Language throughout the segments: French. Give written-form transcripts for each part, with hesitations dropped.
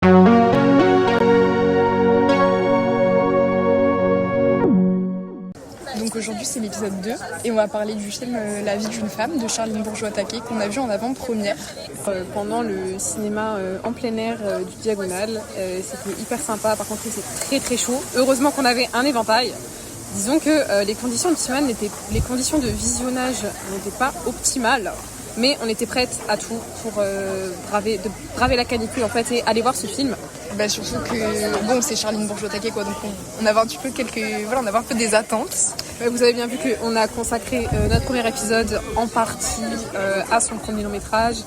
Donc aujourd'hui c'est l'épisode 2 et on va parler du film La vie d'une femme de Charline Bourgeois-Taquet qu'on a vu en avant-première. Pendant le cinéma en plein air du Diagonal, c'était hyper sympa, par contre c'était très très chaud. Heureusement qu'on avait un éventail. Disons que les conditions de visionnage n'étaient pas optimales, mais on était prête à tout pour braver la canicule en fait et aller voir ce film. Surtout que bon, c'est Charline Bourgeois-Taquet quoi, donc on avait un petit peu on avait un peu des attentes. Vous avez bien vu qu'on a consacré notre premier épisode en partie à son premier long métrage.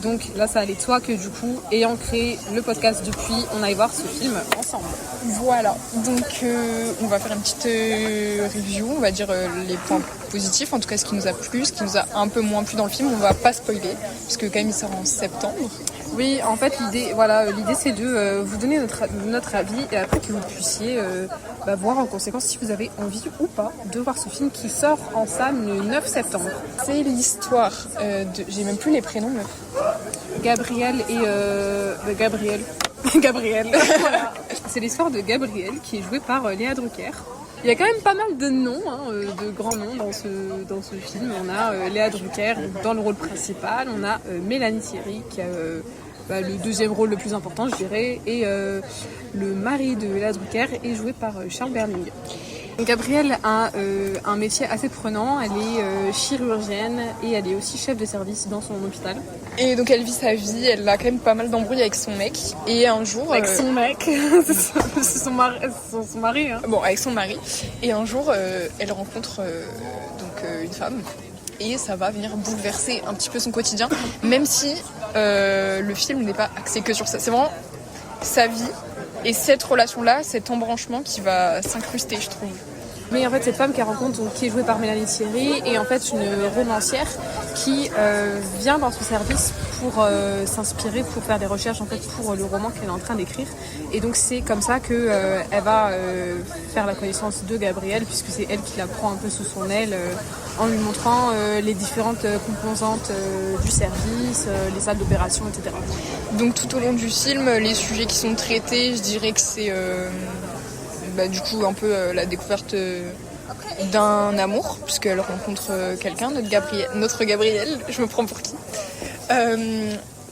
Donc là, ça allait de soi que du coup, ayant créé le podcast depuis, on aille voir ce film ensemble. Voilà, donc on va faire une petite review, on va dire les points positifs, en tout cas ce qui nous a plu, ce qui nous a un peu moins plu dans le film, on va pas spoiler, puisque quand même il sort en septembre. Oui, en fait l'idée c'est de vous donner notre avis et après que vous puissiez voir en conséquence si vous avez envie ou pas de voir ce film qui sort en salle le 9 septembre. C'est l'histoire de... J'ai même plus les prénoms meuf. Gabriel et... Gabriel. Voilà. C'est l'histoire de Gabriel qui est joué par Léa Drucker. Il y a quand même pas mal de noms, de grands noms dans ce film. On a Léa Drucker dans le rôle principal, on a Mélanie Thierry qui a le deuxième rôle le plus important, je dirais, et le mari de Léa Drucker est joué par Charles Berling. Gabrielle a un métier assez prenant, elle est chirurgienne et elle est aussi chef de service dans son hôpital. Et donc elle vit sa vie, elle a quand même pas mal d'embrouilles avec son mec. Et un jour... Avec son mec c'est son mari. Hein. Bon, avec son mari. Et un jour, elle rencontre une femme. Et ça va venir bouleverser un petit peu son quotidien. Même si le film n'est pas axé que sur ça. C'est vraiment sa vie. Et cette relation-là, cet embranchement qui va s'incruster, je trouve. Mais en fait, cette femme qu'elle rencontre, donc, qui est jouée par Mélanie Thierry, est en fait une romancière qui vient dans son service pour s'inspirer, pour faire des recherches en fait pour le roman qu'elle est en train d'écrire. Et donc c'est comme ça que elle va faire la connaissance de Gabriel, puisque c'est elle qui la prend un peu sous son aile en lui montrant les différentes composantes du service, les salles d'opération, etc. Donc tout au long du film, les sujets qui sont traités, je dirais que c'est du coup un peu la découverte d'un amour, puisqu'elle rencontre quelqu'un, notre Gabriel, je me prends pour qui.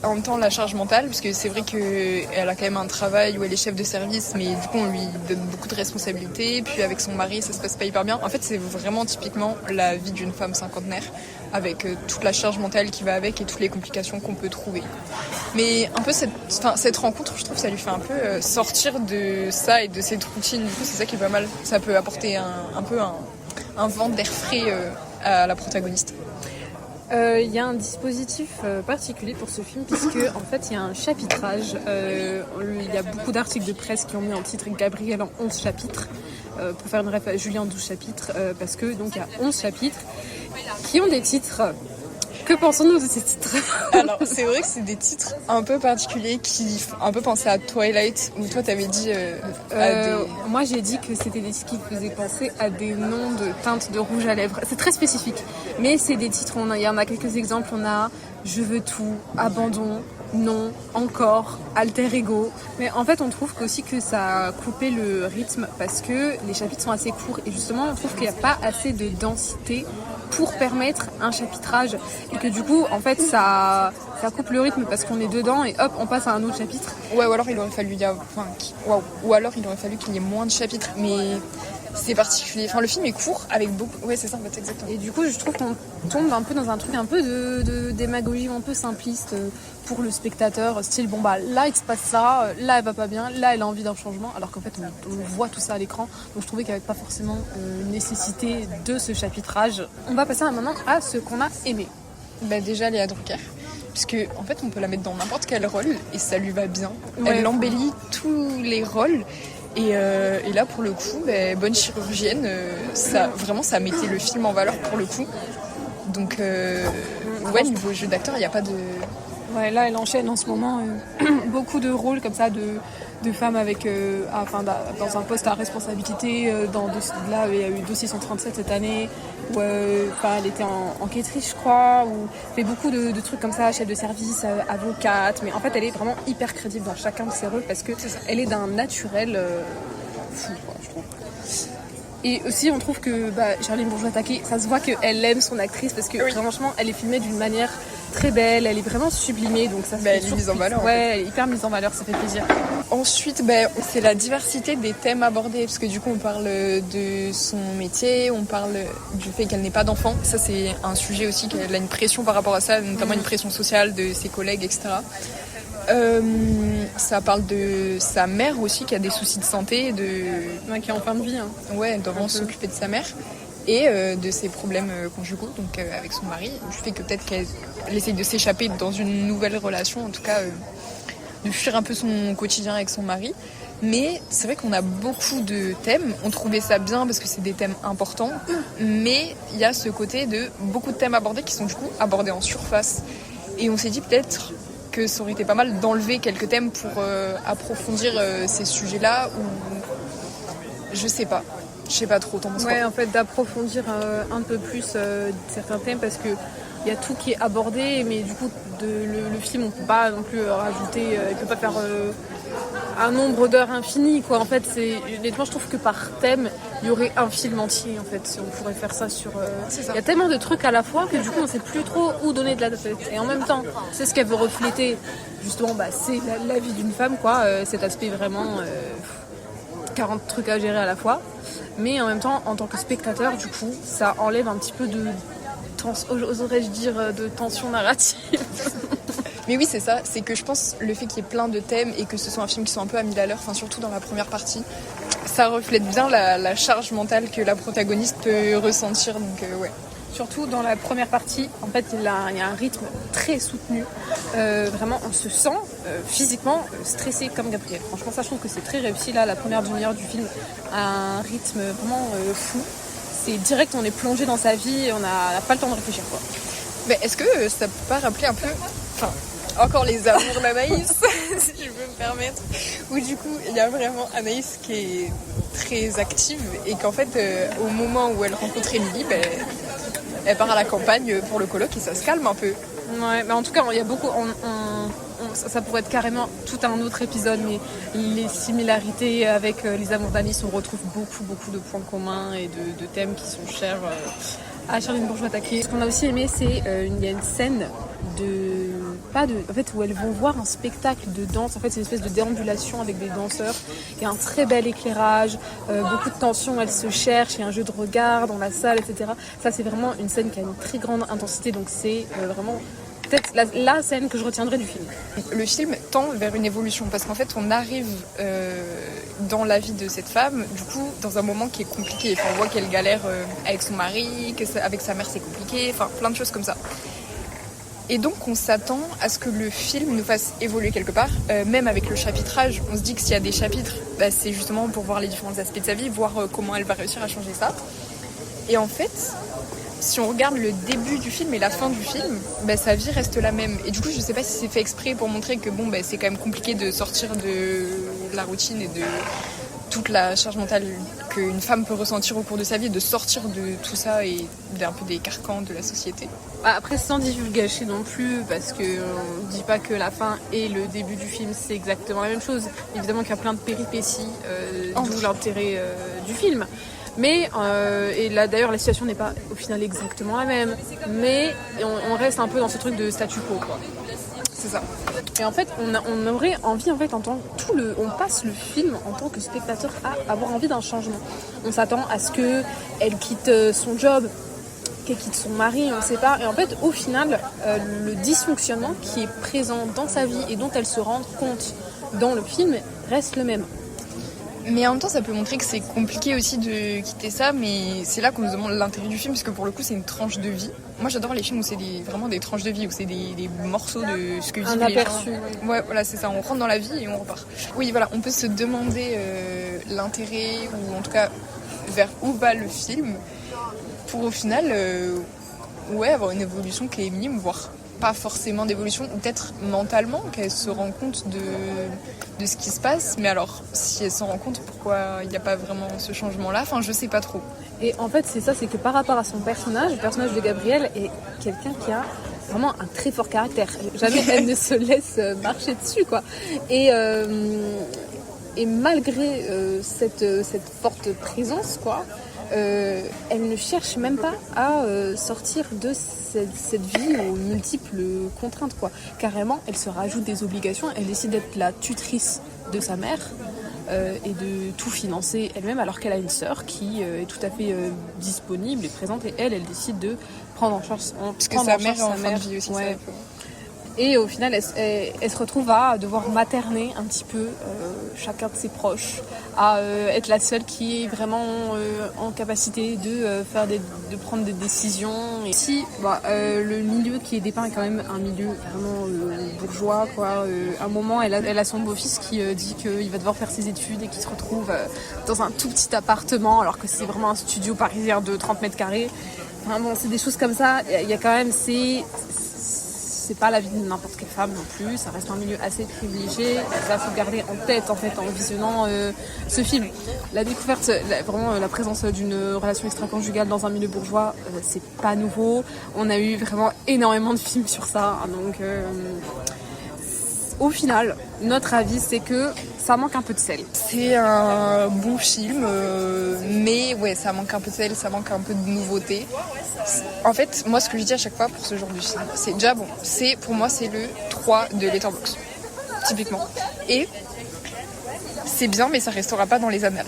En même temps la charge mentale, parce que c'est vrai qu'elle a quand même un travail où elle est chef de service, mais du coup on lui donne beaucoup de responsabilités, puis avec son mari ça se passe pas hyper bien. En fait c'est vraiment typiquement la vie d'une femme cinquantenaire, avec toute la charge mentale qui va avec et toutes les complications qu'on peut trouver. Mais un peu cette rencontre, je trouve, ça lui fait un peu sortir de ça et de cette routine, du coup c'est ça qui est pas mal. Ça peut apporter un peu un vent d'air frais à la protagoniste. Il y a un dispositif particulier pour ce film puisque en fait il y a un chapitrage. Il y a beaucoup d'articles de presse qui ont mis en titre Gabriel en 11 chapitres pour faire une ref à Julien en 12 chapitres parce que donc il y a 11 chapitres qui ont des titres. Que pensons-nous de ces titres ? Alors c'est vrai que c'est des titres un peu particuliers qui font un peu penser à Twilight, où toi t'avais dit Moi j'ai dit que c'était des titres qui faisaient penser à des noms de teintes de rouge à lèvres. C'est très spécifique, mais c'est des titres, il y en a quelques exemples, on a Je veux tout, Abandon, Non, Encore, Alter Ego. Mais en fait on trouve aussi que ça a coupé le rythme parce que les chapitres sont assez courts et justement on trouve qu'il n'y a pas assez de densité pour permettre un chapitrage et que du coup en fait ça coupe le rythme parce qu'on est dedans et hop on passe à un autre chapitre. Ouais, ou alors il aurait fallu qu'il y ait moins de chapitres, mais c'est particulier. Enfin le film est court avec beaucoup. Ouais c'est ça en fait exactement. Et du coup je trouve qu'on tombe un peu dans un truc un peu de démagogie un peu simpliste pour le spectateur, style là il se passe ça, là elle va pas bien, là elle a envie d'un changement, alors qu'en fait on voit tout ça à l'écran, donc je trouvais qu'il n'y avait pas forcément nécessité de ce chapitrage. On va passer maintenant à ce qu'on a aimé. Déjà Léa Drucker, puisque en fait on peut la mettre dans n'importe quel rôle et ça lui va bien. Ouais. Elle embellit tous les rôles. Et là pour le coup, bonne chirurgienne, ça mettait le film en valeur pour le coup. Donc niveau jeu d'acteur, il n'y a pas de... Ouais, là, elle enchaîne en ce moment beaucoup de rôles comme ça de femmes avec, dans un poste à responsabilité. Là, il y a eu Dossier 137 cette année, où elle était enquêtrice, je crois, ou fait beaucoup de trucs comme ça, chef de service, avocate. Mais en fait, elle est vraiment hyper crédible dans chacun de ses rôles parce qu'elle est d'un naturel fou, quoi, je trouve. Et aussi, on trouve que Charline Bourgeois-Taquet, ça se voit qu'elle aime son actrice parce que franchement, elle est filmée d'une manière très belle, elle est vraiment sublimée, donc ça se fait elle est mise en valeur. Ouais, elle est hyper mise en valeur, ça fait plaisir. Ensuite, c'est la diversité des thèmes abordés, parce que du coup, on parle de son métier, on parle du fait qu'elle n'ait pas d'enfant. Ça, c'est un sujet aussi, qu'elle a une pression par rapport à ça, notamment une pression sociale de ses collègues, etc. Ça parle de sa mère aussi qui a des soucis de santé, qui est en fin de vie. Hein. Ouais, elle doit vraiment s'occuper de sa mère et de ses problèmes conjugaux, donc avec son mari, du fait que peut-être qu'elle essaye de s'échapper dans une nouvelle relation, en tout cas de fuir un peu son quotidien avec son mari. Mais c'est vrai qu'on a beaucoup de thèmes, on trouvait ça bien parce que c'est des thèmes importants, mais il y a ce côté de beaucoup de thèmes abordés qui sont du coup abordés en surface. Et on s'est dit peut-être que ça aurait été pas mal d'enlever quelques thèmes pour approfondir ces sujets-là, ou je sais pas trop. Ouais, en fait, d'approfondir un peu plus certains thèmes parce que il y a tout qui est abordé, mais du coup le film on peut pas non plus rajouter, il peut pas faire un nombre d'heures infini, quoi. En fait, honnêtement, je trouve que par thème il y aurait un film entier, en fait. On pourrait faire ça sur il y a tellement de trucs à la fois que du coup on sait plus trop où donner de la tête. Et en même temps, c'est ce qu'elle veut refléter, justement, c'est la vie d'une femme, quoi, cet aspect vraiment 40 trucs à gérer à la fois. Mais en même temps, en tant que spectateur, du coup, ça enlève un petit peu oserais-je dire, de tension narrative. Mais oui, c'est ça, c'est que je pense le fait qu'il y ait plein de thèmes et que ce soit un film qui soit un peu à 1000 à l'heure, enfin surtout dans la première partie, ça reflète bien la charge mentale que la protagoniste peut ressentir, donc ouais. Surtout dans la première partie, en fait, il y a un rythme très soutenu. Vraiment, on se sent physiquement stressé comme Gabriel. Franchement, ça, je trouve que c'est très réussi. Là, la première demi-heure du film a un rythme vraiment fou. C'est direct, on est plongé dans sa vie et on n'a pas le temps de réfléchir, quoi. Mais est-ce que ça peut pas rappeler un peu, enfin, encore les amours d'Anaïs, si je peux me permettre, où du coup il y a vraiment Anaïs qui est très active et qu'en fait au moment où elle rencontre Émilie, elle part à la campagne pour le colloque et ça se calme un peu. Ouais, mais en tout cas il y a beaucoup, ça pourrait être carrément tout un autre épisode, mais les similarités avec les amours d'Anaïs, on retrouve beaucoup de points communs et de thèmes qui sont chers à Charline Bourgeois-Taquet. Ce qu'on a aussi aimé, c'est il y a une scène où elles vont voir un spectacle de danse. En fait, c'est une espèce de déambulation avec des danseurs. Il y a un très bel éclairage, beaucoup de tension, elles se cherchent, il y a un jeu de regard dans la salle, etc. Ça, c'est vraiment une scène qui a une très grande intensité, donc c'est vraiment peut-être la scène que je retiendrai du film. Le film tend vers une évolution parce qu'en fait on arrive dans la vie de cette femme, du coup dans un moment qui est compliqué. Enfin, on voit qu'elle galère avec son mari, avec sa mère c'est compliqué, enfin plein de choses comme ça. Et donc on s'attend à ce que le film nous fasse évoluer quelque part, même avec le chapitrage. On se dit que s'il y a des chapitres, c'est justement pour voir les différents aspects de sa vie, voir comment elle va réussir à changer ça. Et en fait, si on regarde le début du film et la fin du film, sa vie reste la même. Et du coup, je sais pas si c'est fait exprès pour montrer que c'est quand même compliqué de sortir de la routine et de toute la charge mentale qu'une femme peut ressentir au cours de sa vie, de sortir de tout ça et d'un peu des carcans de la société. Après, sans divulgacher non plus, parce qu'on ne dit pas que la fin et le début du film, c'est exactement la même chose. Évidemment qu'il y a plein de péripéties, d'où l'intérêt du film. Mais, et là d'ailleurs la situation n'est pas au final exactement la même, mais on reste un peu dans ce truc de statu quo, quoi. C'est ça. Et en fait, on aurait envie, en fait, on passe le film en tant que spectateur à avoir envie d'un changement. On s'attend à ce qu'elle quitte son job, qu'elle quitte son mari, on ne sait pas. Et en fait, au final, le dysfonctionnement qui est présent dans sa vie et dont elle se rend compte dans le film reste le même. Mais en même temps, ça peut montrer que c'est compliqué aussi de quitter ça, mais c'est là qu'on nous demande l'intérêt du film, parce que pour le coup, c'est une tranche de vie. Moi, j'adore les films où c'est vraiment des tranches de vie, où c'est des morceaux de ce que vivent les gens. Ouais, voilà, c'est ça. On rentre dans la vie et on repart. Oui, voilà, on peut se demander l'intérêt, ou en tout cas vers où va le film, pour au final, avoir une évolution qui est minime, voire pas forcément d'évolution, ou peut-être mentalement qu'elle se rend compte de ce qui se passe. Mais alors, si elle s'en rend compte, pourquoi il n'y a pas vraiment ce changement-là? Enfin, je sais pas trop. Et en fait, c'est ça, c'est que par rapport à son personnage, le personnage de Gabrielle est quelqu'un qui a vraiment un très fort caractère. Jamais elle ne se laisse marcher dessus, quoi. Et malgré cette forte présence, quoi, elle ne cherche même pas à sortir de cette vie aux multiples contraintes, quoi. Carrément, elle se rajoute des obligations. Elle décide d'être la tutrice de sa mère et de tout financer elle-même, alors qu'elle a une sœur qui est tout à fait disponible et présente. Et elle décide de prendre en charge parce que sa mère est en fin de vie aussi. Ouais. Et au final, elle se retrouve à devoir materner un petit peu chacun de ses proches, à être la seule qui est vraiment en capacité de prendre des décisions. Et si le milieu qui est dépeint est quand même un milieu vraiment bourgeois, quoi. À un moment, elle a son beau-fils qui dit qu'il va devoir faire ses études et qu'il se retrouve dans un tout petit appartement, alors que c'est vraiment un studio parisien de 30 mètres carrés. Enfin bon, c'est des choses comme ça. Il y a quand même c'est pas la vie de n'importe quelle femme non plus, ça reste un milieu assez privilégié. Ça, faut garder en tête en fait en visionnant ce film. La découverte, vraiment la présence d'une relation extra-conjugale dans un milieu bourgeois, c'est pas nouveau. On a eu vraiment énormément de films sur ça, hein, donc au final, notre avis c'est que ça manque un peu de sel. C'est un bon film, mais ouais, ça manque un peu de sel, ça manque un peu de nouveauté. En fait, moi, ce que je dis à chaque fois pour ce genre de film, c'est déjà bon. Pour moi, c'est le 3 de Letterboxd, typiquement. Et c'est bien, mais ça restera pas dans les annales.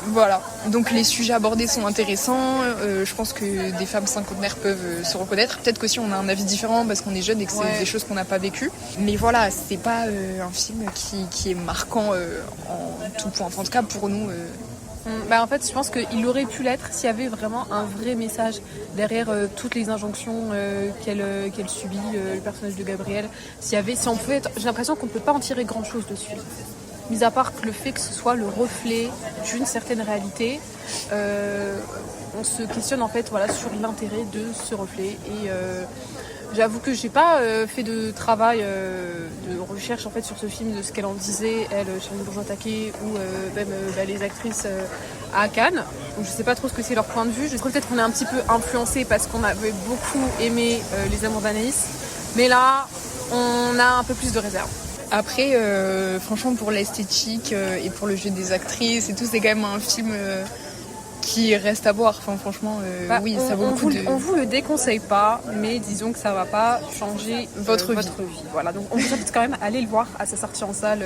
Voilà. Donc les sujets abordés sont intéressants. Je pense que des femmes cinquantenaires peuvent se reconnaître. Peut-être qu'aussi on a un avis différent parce qu'on est jeune et que c'est des choses qu'on n'a pas vécues. Mais voilà, c'est pas un film qui est marquant en tout point. Enfin, en tout cas pour nous. En fait, je pense qu'il aurait pu l'être s'il y avait vraiment un vrai message derrière toutes les injonctions qu'elle subit, le personnage de Gabrielle. Si on pouvait j'ai l'impression qu'on ne peut pas en tirer grand-chose dessus. Mis à part que le fait que ce soit le reflet d'une certaine réalité, on se questionne en fait sur l'intérêt de ce reflet. Et j'avoue que j'ai pas fait de travail de recherche en fait sur ce film, de ce qu'elle en disait, elle, Charlie Bourgeois-Taquet, ou même les actrices à Cannes. Donc, je sais pas trop ce que c'est leur point de vue. Je trouve peut-être qu'on est un petit peu influencé parce qu'on avait beaucoup aimé Les Amours d'Anaïs, mais là on a un peu plus de réserve. Après, franchement, pour l'esthétique et pour le jeu des actrices et tout, c'est quand même un film qui reste à voir. Enfin, franchement, oui, ça vaut beaucoup de... On vous le déconseille pas, mais disons que ça va pas changer votre vie. Voilà, donc on vous invite quand même à aller le voir à sa sortie en salle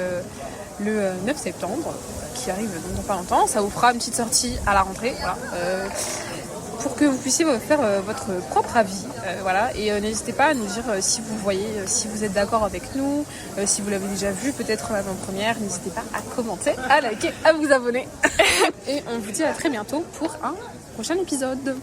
le 9 septembre, qui arrive dans pas longtemps. Ça vous fera une petite sortie à la rentrée, voilà. Pour que vous puissiez faire votre propre avis. Et n'hésitez pas à nous dire si vous voyez, si vous êtes d'accord avec nous, si vous l'avez déjà vu, peut-être en avant-première. N'hésitez pas à commenter, à liker, à vous abonner. Et on vous dit à très bientôt pour un prochain épisode.